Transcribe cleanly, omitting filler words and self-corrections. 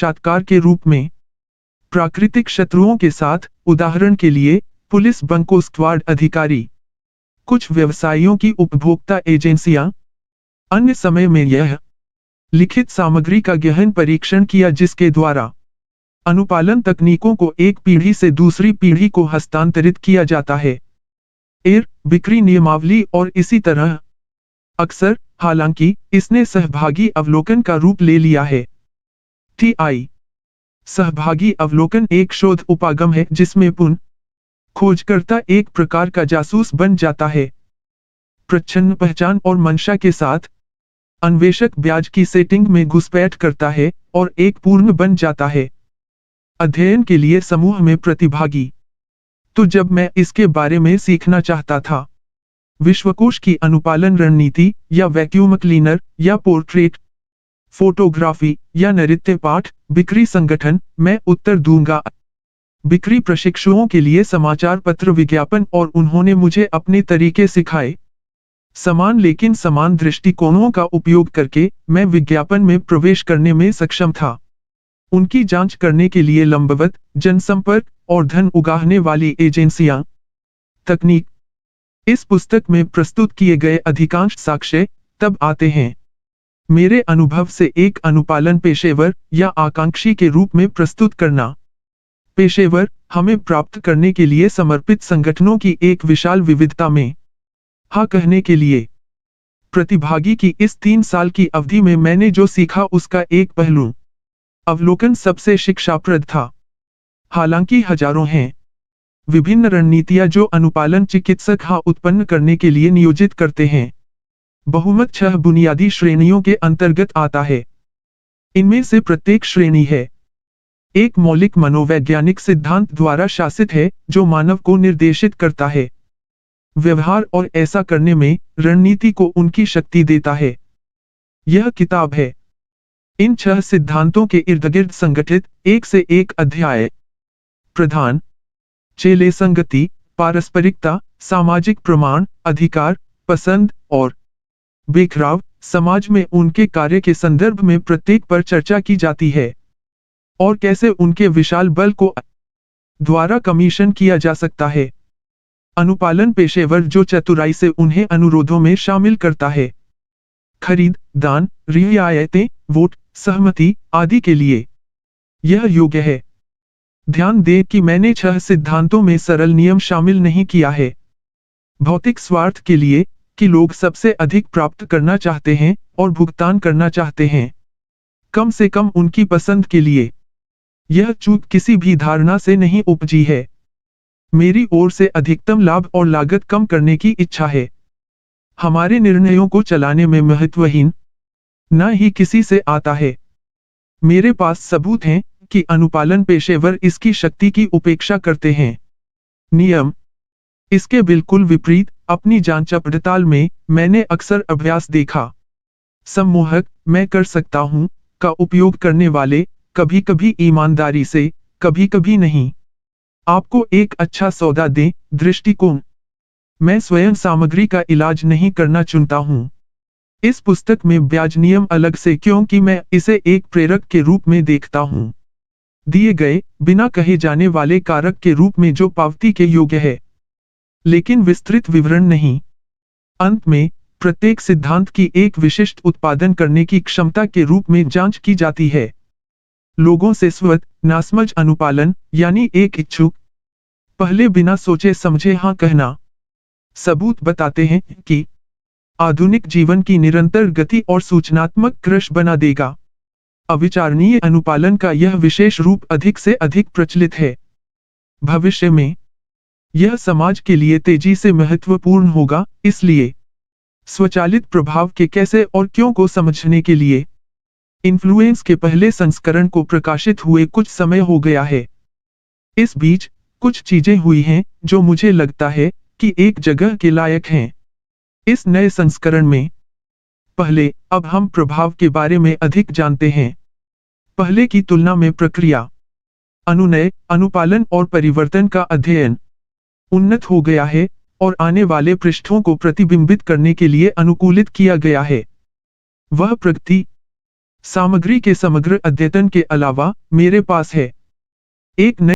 साक्षात्कार के रूप में प्राकृतिक शत्रुओं के साथ, उदाहरण के लिए पुलिस बंको स्क्वाड अधिकारी, कुछ व्यवसायियों की उपभोक्ता एजेंसियां। अन्य समय में यह लिखित सामग्री का गहन परीक्षण किया जिसके द्वारा अनुपालन तकनीकों को एक पीढ़ी से दूसरी पीढ़ी को हस्तांतरित किया जाता है। बिक्री नियमावली और इसी तरह। अक्सर, हालांकि, इसने सहभागी अवलोकन का रूप ले लिया है। सहभागी अवलोकन एक शोध उपागम है जिसमें पुनः खोजकर्ता एक प्रकार का जासूस बन जाता है। प्रच्छन्न पहचान और मंशा के साथ, अन्वेषक ब्याज की सेटिंग में घुसपैठ करता है और एक पूर्ण बन जाता है। अध्ययन के लिए समूह में प्रतिभागी। तो जब मैं इसके बारे में सीखना चाहता था, विश्वकोश की अनुपालन रणनीति या वैक्यूम क्लीनर या पोर्ट्रेट फोटोग्राफी या नृत्य पाठ, बिक्री संगठन, मैं उत्तर दूंगा। बिक्री प्रशिक्षुओं के लिए समाचार पत्र विज्ञापन और उन्होंने मुझे अपने तरीके सिखाए। समान लेकिन समान दृष्टिकोणों का उपयोग करके मैं विज्ञापन में प्रवेश करने में सक्षम था। उनकी जांच करने के लिए लंबवत, जनसंपर्क और धन उगाहने वाली एजेंसियां। तकनीक। इस पुस्तक में प्रस्तुत किए गए अधिकांश साक्ष्य तब आते हैं मेरे अनुभव से एक अनुपालन पेशेवर या आकांक्षी के रूप में प्रस्तुत करना। पेशेवर, हमें प्राप्त करने के लिए समर्पित संगठनों की एक विशाल विविधता में हाँ कहने के लिए। प्रतिभागी की इस 3 साल की अवधि में मैंने जो सीखा उसका एक पहलू अवलोकन सबसे शिक्षाप्रद था। हालांकि हजारों हैं विभिन्न रणनीतियां जो अनुपालन चिकित्सक हाँ उत्पन्न करने के लिए नियोजित करते हैं। बहुमत 6 बुनियादी श्रेणियों के अंतर्गत आता है। इनमें से प्रत्येक श्रेणी है एक मौलिक मनोवैज्ञानिक सिद्धांत द्वारा शासित है जो मानव को निर्देशित करता है व्यवहार और ऐसा करने में रणनीति को उनकी शक्ति देता है। यह किताब है इन 6 सिद्धांतों के इर्दगिर्द संगठित एक से एक अध्याय। प्रधान चेले संगति, पारस्परिकता, सामाजिक प्रमाण, अधिकार, पसंद और बिखराव। समाज में उनके कार्य के संदर्भ में प्रत्येक पर चर्चा की जाती है और कैसे उनके विशाल बल को द्वारा कमीशन किया जा सकता है। अनुपालन पेशेवर जो चतुराई से उन्हें अनुरोधों में शामिल करता है खरीद, दान, रियायतें, वोट, सहमति आदि के लिए। यह योग्य है। ध्यान दें कि मैंने 6 सिद्धांतों में सरल नियम शामिल नहीं किया है। भौतिक स्वार्थ के लिए कि लोग सबसे अधिक प्राप्त करना चाहते हैं और भुगतान करना चाहते हैं, कम से कम उनकी पसंद के लिए। यह चूक किसी भी धारणा से नहीं उपजी है। मेरी ओर से अधिकतम लाभ और लागत कम करने की इच्छा है। हमारे निर्णयों को चलाने में महत्वहीन न ही किसी से आता है। मेरे पास सबूत हैं कि अनुपालन पेशेवर इसकी शक्ति की उपेक्षा करते हैं। नियम। इसके बिल्कुल विपरीत, अपनी जांच पड़ताल में मैंने अक्सर अभ्यास देखा। सम्मोहक मैं कर सकता हूं का उपयोग करने वाले, कभी कभी ईमानदारी से, कभी कभी नहीं। आपको एक अच्छा सौदा दें दृष्टिकोण। मैं स्वयं सामग्री का इलाज नहीं करना चुनता हूं। इस पुस्तक में ब्याज नियम अलग से क्योंकि मैं इसे एक प्रेरक के रूप में देखता हूं, दिए गए बिना कहे जाने वाले कारक के रूप में जो पावती के योग्य है, लेकिन विस्तृत विवरण नहीं। अंत में प्रत्येक सिद्धांत की एक विशिष्ट उत्पादन करने की क्षमता के रूप में जांच की जाती है। लोगों से स्वत नासमझ अनुपालन यानी एक इच्छुक पहले बिना सोचे समझे हाँ कहना। सबूत बताते हैं कि आधुनिक जीवन की निरंतर गति और सूचनात्मक क्रश बना देगा। अविचारणीय अनुपालन का यह विशेष रूप अधिक से अधिक प्रचलित है। भविष्य में यह समाज के लिए तेजी से महत्वपूर्ण होगा। इसलिए स्वचालित प्रभाव के कैसे और क्यों को समझने के लिए इन्फ्लुएंस के पहले संस्करण को प्रकाशित हुए कुछ समय हो गया है। इस बीच कुछ चीजें हुई हैं जो मुझे लगता है कि एक जगह के लायक हैं। इस नए संस्करण में पहले, अब हम प्रभाव के बारे में अधिक जानते हैं। पहले की तुलना में प्रक्रिया, अनुनय, अनुपालन और परिवर्तन का अध्ययन उन्नत हो गया है और आने वाले पृष्ठों को प्रतिबिंबित करने के लिए अनुकूलित किया गया है। वह प्रगति सामग्री के समग्र अद्यतन के अलावा मेरे पास है एक नई